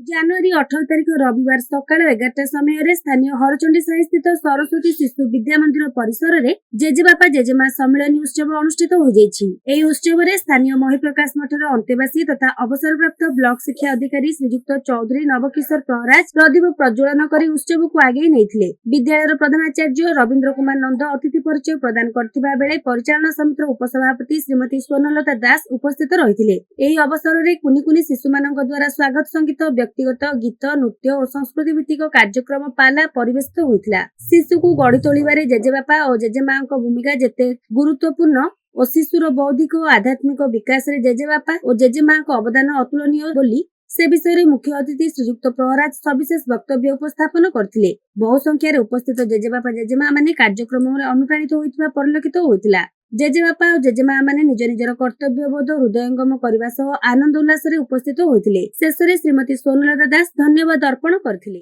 ଜାନୁଆରୀ 18 ତାରିଖ ରବିବାର ସକାଳ 11ଟା ସମୟରେ ସ୍ଥାନୀୟ ହରଚଣ୍ଡୀ ସାହି ସ୍ଥିତ ସରସ୍ୱତୀ ଶିଶୁ ବିଦ୍ୟା ମନ୍ଦିର ପରିସରରେ ଜେଜେବାପା ଜେଜେମା ସମ୍ମିଳନୀ ଉତ୍ସବ ଅନୁଷ୍ଠିତ ହୋଇଯାଇଛି। ଏହି ଉତ୍ସବରେ ସ୍ଥାନୀୟ ମହିପ୍ରକାଶ ମଠର ଅନ୍ତେବାସୀ ତଥା ଅବସରପ୍ରାପ୍ତ ବ୍ଲକ ଶିକ୍ଷା ଅଧିକାରୀ ଶ୍ରୀଯୁକ୍ତ ଚୌଧୁରୀ ନବକିଶୋର ପ୍ରହରାଜ ପ୍ରଦୀପ ପ୍ରଜ୍ୱଳନ କରି ଉତ୍ସବକୁ ଆଗେଇ ନେଇଥିଲେ। ବିଦ୍ୟାଳୟର ପ୍ରଧାନାଚାର୍ଯ୍ୟ ରବୀନ୍ଦ୍ର କୁମାର ନନ୍ଦ ଅତିଥି ପରିଚୟ ପ୍ରଦାନ କରିଥିବା ବେଳେ ପରିଚାଳନା ସମିତିର ଉପସଭାପତି ଶ୍ରୀମତୀ ସ୍ୱର୍ଣ୍ଣଲତା ଦାସ ଉପସ୍ଥିତ ରହିଥିଲେ। ଏହି ଅବସରରେ କୁନି କୁନି ଶିଶୁମାନଙ୍କ ଦ୍ୱାରା ସ୍ୱାଗତ ସଙ୍ଗୀତ, ବ୍ୟକ୍ତିଗତ ଗୀତ, ନୃତ୍ୟ ଓ ସଂସ୍କୃତି ଭିତ୍ତିକ କାର୍ଯ୍ୟକ୍ରମ ପାଲା ପରିବେଷିତ ହୋଇଥିଲା। ଶିଶୁକୁ ଗଢି ତୋଳିବାରେ ଜେଜେବାପା ଓ ଜେଜେମାଙ୍କ ଭୂମିକା ଯେତେ ଗୁରୁତ୍ୱପୂର୍ଣ୍ଣ ଓ ଶିଶୁର ବୌଦ୍ଧିକ ଓ ଆଧ୍ୟାତ୍ମିକ ବିକାଶରେ ଜେଜେବାପା ଓ ଜେଜେମାଙ୍କ ଅବଦାନ ଅତୁଳନୀୟ ବୋଲି ସେ ବିଷୟରେ ମୁଖ୍ୟ ଅତିଥି ଶ୍ରୀଯୁକ୍ତ ପ୍ରହରାଜ ସବିଶେଷ ବକ୍ତବ୍ୟ ଉପସ୍ଥାପନ କରିଥିଲେ। ବହୁ ସଂଖ୍ୟାରେ ଉପସ୍ଥିତ ଜେଜେବାପା ଜେଜେମା ମାନେ କାର୍ଯ୍ୟକ୍ରମରେ ଅନୁପ୍ରାଣିତ ହୋଇଥିବା ପରିଲକ୍ଷିତ ହୋଇଥିଲା। ଜେଜେବାପା ଓ ଜେଜେମା ମାନେ ନିଜ ନିଜର କର୍ତ୍ତବ୍ୟବୋଧ ହୃଦୟଙ୍ଗମ କରିବା ସହ ଆନନ୍ଦ ଉଲ୍ଲାସରେ ଉପସ୍ଥିତ ହୋଇଥିଲେ। ଶେଷରେ ଶ୍ରୀମତୀ ସ୍ୱର୍ଣ୍ଣଲତା ଦାସ ଧନ୍ୟବାଦ ଅର୍ପଣ କରିଥିଲେ।